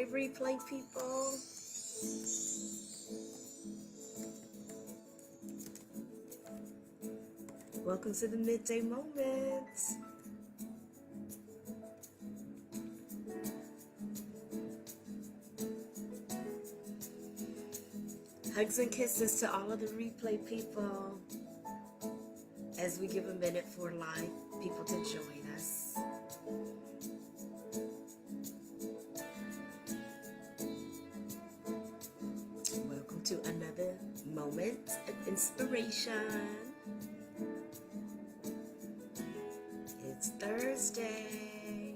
Hi, replay people. Welcome to the Midday Moments. Hugs and kisses to all of the replay people as we give a minute for live people to join us. Welcome to another moment of inspiration. It's Thursday.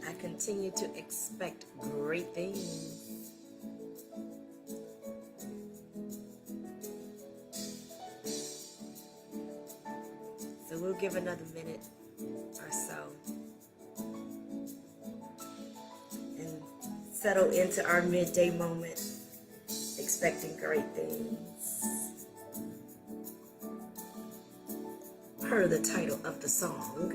I continue to expect great things. So we'll give another minute or so and settle into our midday moment, expecting great things. Per the title of the song.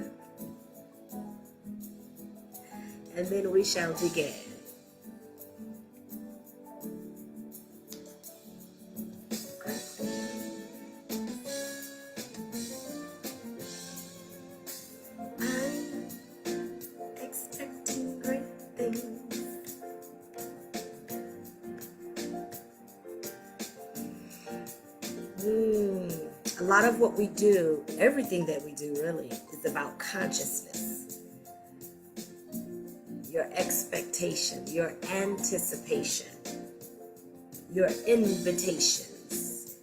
And then we shall begin. I'm expecting great things. A lot of what we do, everything that we do really, is about consciousness. Your expectation, your anticipation, your invitations.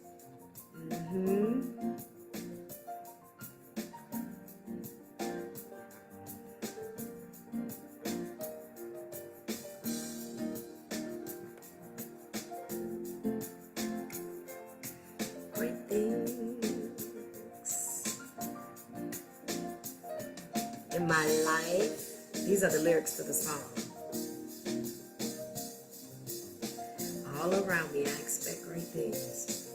Great things in my life. These are the lyrics to the song. All around me, I expect great things.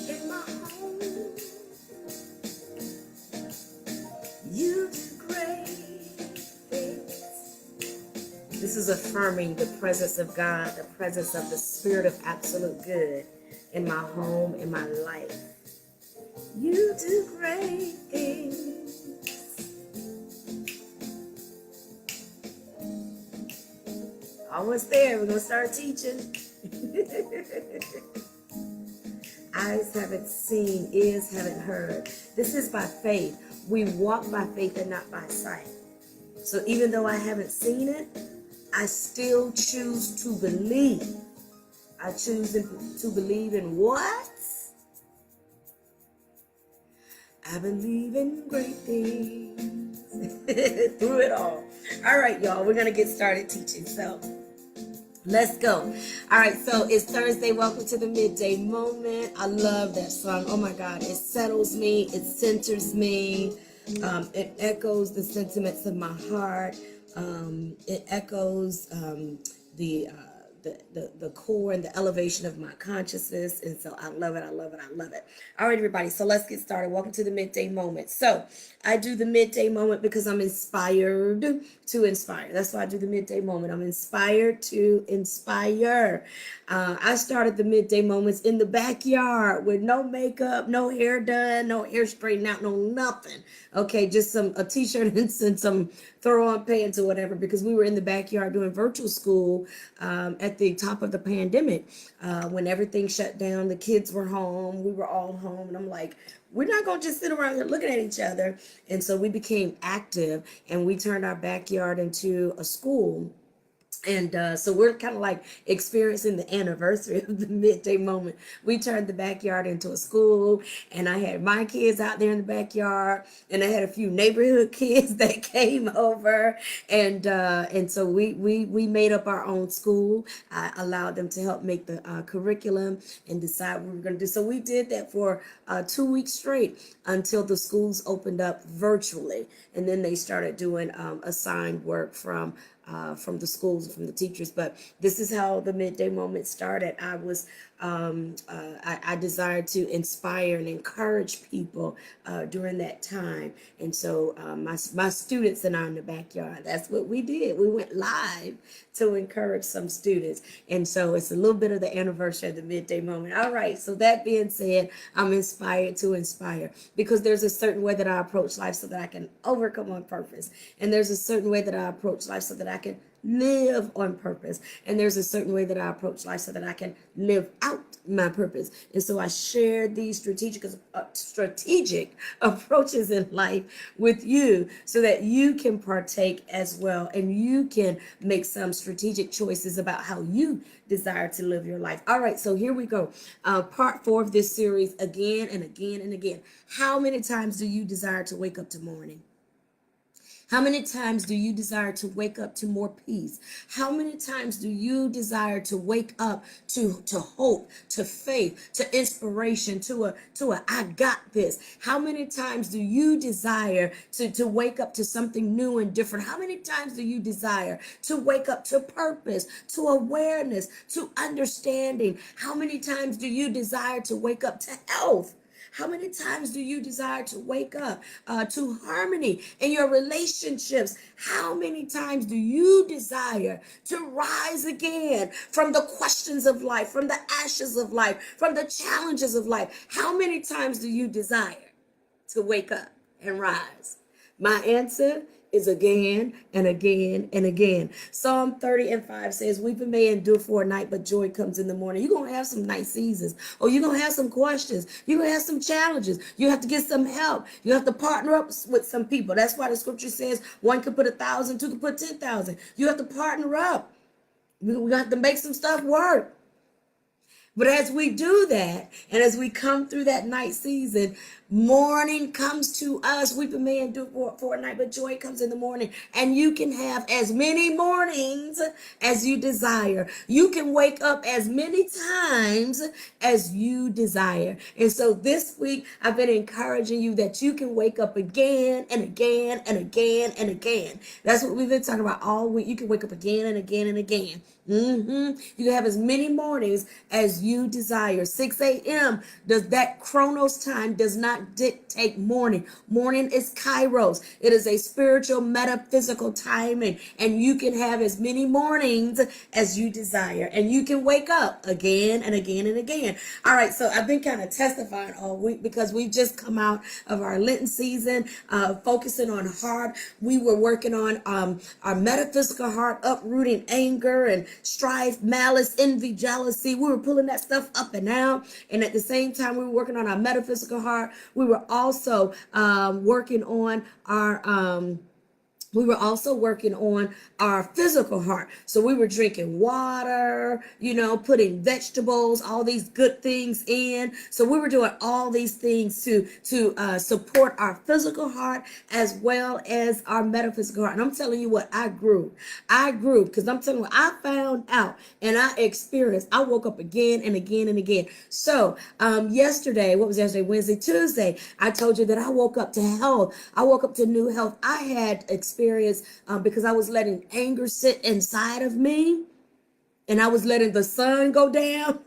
In my home, you do great things. This is affirming the presence of God, the presence of the Spirit of absolute good in my home, in my life. You do great things. Almost there. We're going to start teaching. Eyes haven't seen, ears haven't heard. This is by faith. We walk by faith and not by sight. So even though I haven't seen it, I still choose to believe. I choose to believe in what? I believe in great things. Through it all. All right, y'all. We're going to get started teaching. So let's go. All right, so it's Thursday. Welcome to the Midday Moment. I love that song. Oh my God, it settles me. It centers me. It echoes the sentiments of my heart. It echoes the core and the elevation of my consciousness. And so I love it. I love it. I love it. All right, everybody. So let's get started. Welcome to the Midday Moment. So I do the Midday Moment because I'm inspired to inspire. That's why I do the Midday Moment. I'm inspired to inspire. I started the Midday Moments in the backyard with no makeup, no hair done, no hair straightened out, no nothing. Okay, just a t-shirt and some throw-on pants or whatever, because we were in the backyard doing virtual school at the top of the pandemic when everything shut down. The kids were home. We were all home. And I'm like, we're not going to just sit around here looking at each other. And so we became active and we turned our backyard into a school. And so we're kind of like experiencing the anniversary of the Midday Moment. We turned the backyard into a school, and I had my kids out there in the backyard, and I had a few neighborhood kids that came over, and so we made up our own school. I allowed them to help make the curriculum and decide what we were going to do. So we did that for 2 weeks straight until the schools opened up virtually, and then they started doing assigned work from from the schools and from the teachers. But this is how the midday moment started. I desired to inspire and encourage people during that time. And so my students and I in the backyard, that's what we did. We went live to encourage some students. And so it's a little bit of the anniversary of the midday moment. All right. So that being said, I'm inspired to inspire, because there's a certain way that I approach life so that I can overcome on purpose. And there's a certain way that I approach life so that I can live on purpose. And there's a certain way that I approach life so that I can live out my purpose. And so I share these strategic approaches in life with you so that you can partake as well, and you can make some strategic choices about how you desire to live your life. All right, so here we go. Part 4 of this series, again and again and again. How many times do you desire to wake up to morning? How many times do you desire to wake up to more peace? How many times do you desire to wake up to hope, to faith, to inspiration, to a I got this? How many times do you desire to wake up to something new and different? How many times do you desire to wake up to purpose, to awareness, to understanding? How many times do you desire to wake up to health? How many times do you desire to wake up to harmony in your relationships? How many times do you desire to rise again from the questions of life, from the ashes of life, from the challenges of life? How many times do you desire to wake up and rise? My answer is again and again and again. Psalm 30:5 says, weeping may endure for a night, but joy comes in the morning. You're going to have some night seasons, or you're going to have some questions. You're going to have some challenges. You have to get some help. You have to partner up with some people. That's why the scripture says one can put 1,000, two can put 10,000. You have to partner up. We have to make some stuff work. But as we do that, and as we come through that night season, morning comes to us. Weeping may endure for a night, but joy comes in the morning. And you can have as many mornings as you desire. You can wake up as many times as you desire. And so this week, I've been encouraging you that you can wake up again and again and again and again. That's what we've been talking about all week. You can wake up again and again and again. You can have as many mornings as you desire. 6 a.m. That chronos time does not dictate morning. Morning is kairos. It is a spiritual, metaphysical timing, and you can have as many mornings as you desire, and you can wake up again and again and again. All right, so I've been kind of testifying all week because we've just come out of our Lenten season, focusing on heart. We were working on our metaphysical heart, uprooting anger and strife, malice, envy, jealousy. We were pulling that stuff up and out. And at the same time, we were working on our metaphysical heart. We were also working on our physical heart. So we were drinking water, putting vegetables, all these good things in. So we were doing all these things to support our physical heart as well as our metaphysical heart. And I'm telling you what, I grew because I'm telling you what I found out and I experienced. I woke up again and again and again. So yesterday, Wednesday, Tuesday, I told you that I woke up to health. I woke up to new health. I had experience because I was letting anger sit inside of me, and I was letting the sun go down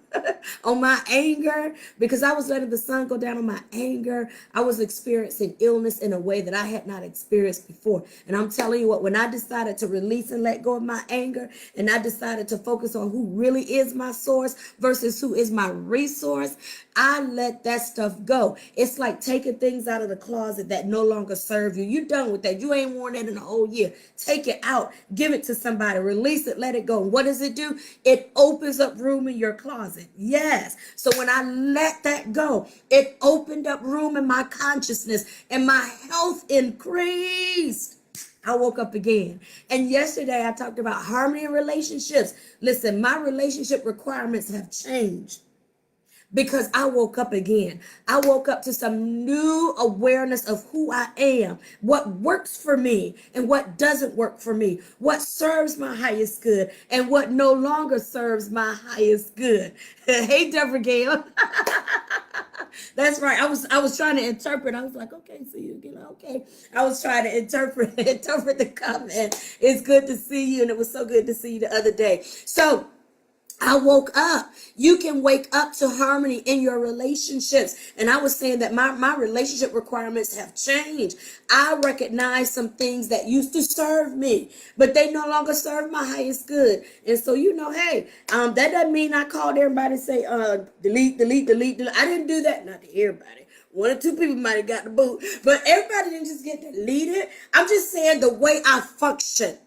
on my anger. Because I was letting the sun go down on my anger, I was experiencing illness in a way that I had not experienced before. And I'm telling you what, when I decided to release and let go of my anger, and I decided to focus on who really is my source versus who is my resource, I let that stuff go. It's like taking things out of the closet that no longer serve you. You're done with that. You ain't worn that in a whole year. Take it out. Give it to somebody. Release it. Let it go. And what does it do? It opens up room in your closet. Yes. So when I let that go, it opened up room in my consciousness, and my health increased. I woke up again. And yesterday I talked about harmony in relationships. Listen, my relationship requirements have changed because I woke up again. I woke up to some new awareness of who I am, what works for me and what doesn't work for me, what serves my highest good and what no longer serves my highest good. Hey, Deborah Gale. That's right. I was trying to interpret. I was like, okay, so you know, okay. I was trying to interpret the comment. It's good to see you, and it was so good to see you the other day. So I woke up. You can wake up to harmony in your relationships. And I was saying that my relationship requirements have changed. I recognize some things that used to serve me, but they no longer serve my highest good. And so, you know, hey, that doesn't mean I called everybody and say, delete, delete, delete, delete. I didn't do that. Not to everybody. One or two people might have got the boot, but everybody didn't just get deleted. I'm just saying the way I function.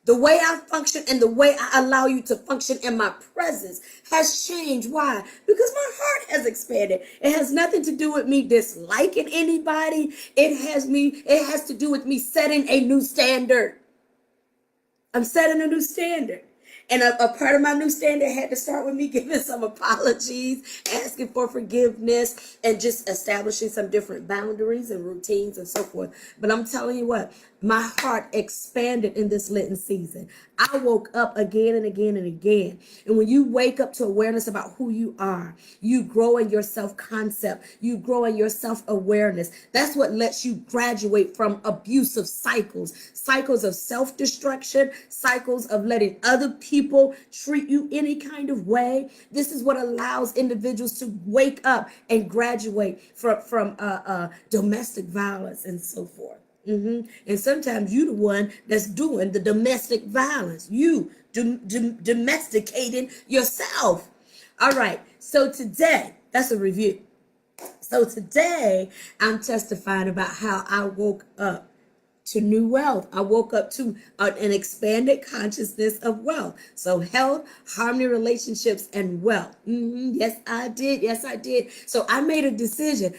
The way I function and the way I allow you to function in my presence has changed. Why? Because my heart has expanded. It has nothing to do with me disliking anybody. It has to do with me setting a new standard. I'm setting a new standard. And a part of my new standard had to start with me giving some apologies, asking for forgiveness, and just establishing some different boundaries and routines and so forth. But I'm telling you what, my heart expanded in this Lenten season. I woke up again and again and again. And when you wake up to awareness about who you are, you grow in your self-concept, you grow in your self-awareness. That's what lets you graduate from abusive cycles of self-destruction, cycles of letting other people treat you any kind of way. This is what allows individuals to wake up and graduate from domestic violence and so forth. And sometimes you the one that's doing the domestic violence. You domesticating yourself. All right. So today, that's a review. So today, I'm testifying about how I woke up to new wealth. I woke up to an expanded consciousness of wealth. So health, harmony, relationships, and wealth. Yes, I did. Yes, I did. So I made a decision.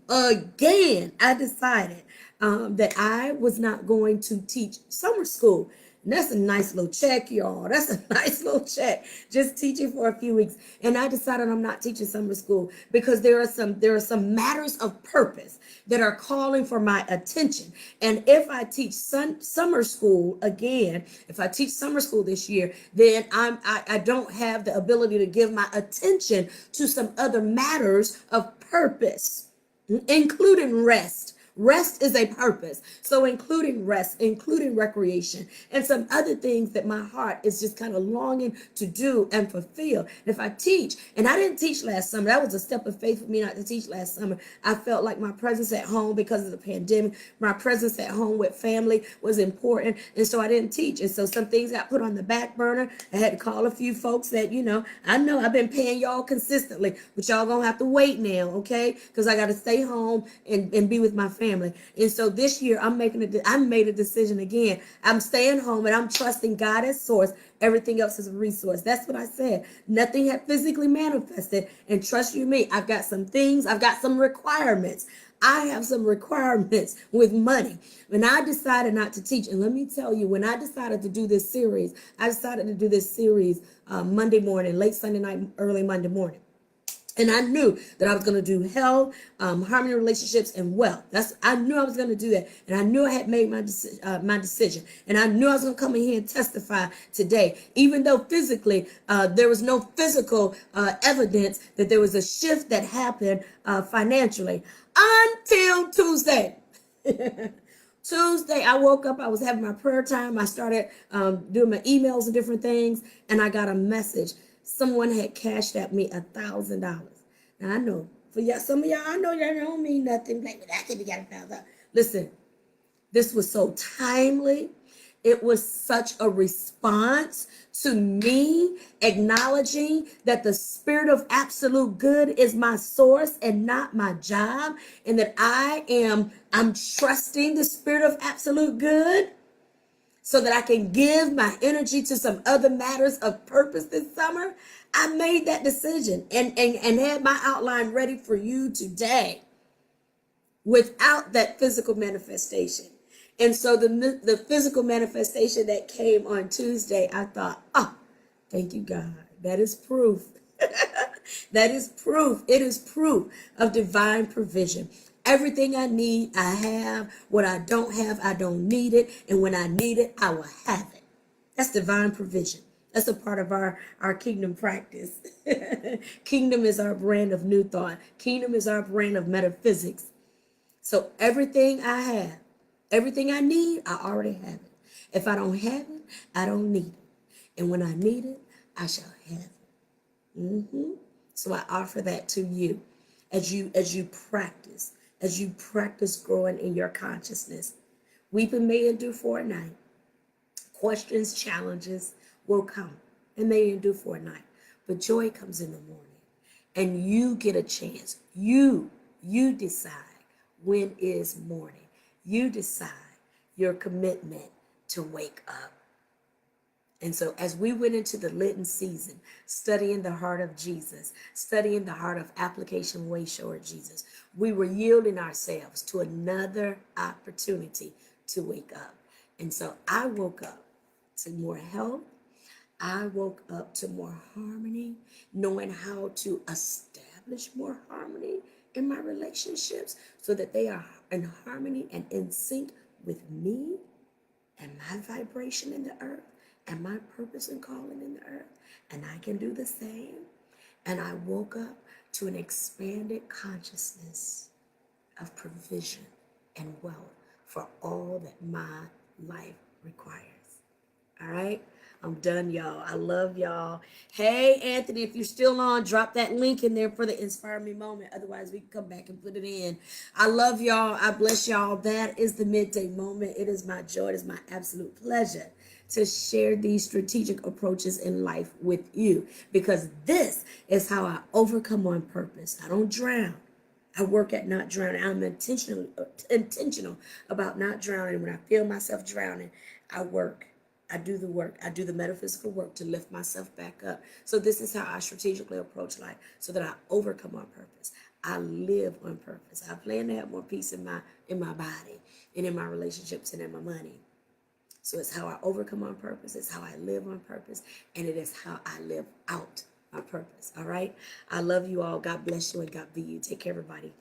Again. I decided that I was not going to teach summer school. And that's a nice little check, y'all. That's a nice little check. Just teaching for a few weeks. And I decided I'm not teaching summer school because there are some matters of purpose that are calling for my attention. And if I teach summer school again, if I teach summer school this year, then I don't have the ability to give my attention to some other matters of purpose, including rest. Rest is a purpose. So including rest, including recreation, and some other things that my heart is just kind of longing to do and fulfill. If I teach, and I didn't teach last summer, that was a step of faith for me not to teach last summer. I felt like my presence at home because of the pandemic, my presence at home with family was important. And so I didn't teach. And so some things got put on the back burner. I had to call a few folks that, I know I've been paying y'all consistently, but y'all gonna have to wait now, okay? Because I got to stay home and be with my family. And so this year I made a decision again. I'm staying home and I'm trusting God as source. Everything else is a resource. That's what I said. Nothing had physically manifested. And trust you me, I've got some things, I've got some requirements. I have some requirements with money. When I decided not to teach, and let me tell you, when I decided to do this series, Monday morning, late Sunday night, early Monday morning. And I knew that I was going to do health, harmony, relationships, and wealth. I knew I was going to do that. And I knew I had made my decision. And I knew I was going to come in here and testify today. Even though physically, there was no physical evidence that there was a shift that happened financially until Tuesday. Tuesday, I woke up, I was having my prayer time. I started doing my emails and different things. And I got a message. Someone had cashed at me $1,000. Now I know for y'all, some of y'all, I know y'all don't mean nothing. Like, but I think we got $1,000. Listen, this was so timely. It was such a response to me acknowledging that the spirit of absolute good is my source and not my job, and that I'm trusting the spirit of absolute good, so that I can give my energy to some other matters of purpose this summer. I made that decision and had my outline ready for you today without that physical manifestation. And so the physical manifestation that came on Tuesday, I thought, thank you, God. That is proof. That is proof. It is proof of divine provision. Everything I need, I have. What I don't have, I don't need it. And when I need it, I will have it. That's divine provision. That's a part of our kingdom practice. Kingdom is our brand of new thought. Kingdom is our brand of metaphysics. So everything I have, everything I need, I already have it. If I don't have it, I don't need it. And when I need it, I shall have it. So I offer that to you as you practice growing in your consciousness. Weeping may endure for a night. Questions, challenges will come, and they endure for a night. But joy comes in the morning, and you get a chance. You decide when is morning. You decide your commitment to wake up. And so, as we went into the Lenten season, studying the heart of Jesus, studying the heart of application way short Jesus, we were yielding ourselves to another opportunity to wake up. And so, I woke up to more health. I woke up to more harmony, knowing how to establish more harmony in my relationships so that they are in harmony and in sync with me and my vibration in the earth and my purpose and calling in the earth. And I can do the same. And I woke up to an expanded consciousness of provision and wealth for all that my life requires. All right? I'm done, y'all. I love y'all. Hey, Anthony, if you're still on, drop that link in there for the Inspire Me moment. Otherwise, we can come back and put it in. I love y'all. I bless y'all. That is the midday moment. It is my joy. It is my absolute pleasure to share these strategic approaches in life with you, because this is how I overcome on purpose. I don't drown. I work at not drowning. I'm intentional about not drowning. When I feel myself drowning, I work. I do the work. I do the metaphysical work to lift myself back up. So this is how I strategically approach life, so that I overcome on purpose. I live on purpose. I plan to have more peace in my body and in my relationships and in my money. So it's how I overcome on purpose. It's how I live on purpose. And it is how I live out my purpose. All right. I love you all. God bless you and God be you. Take care, everybody.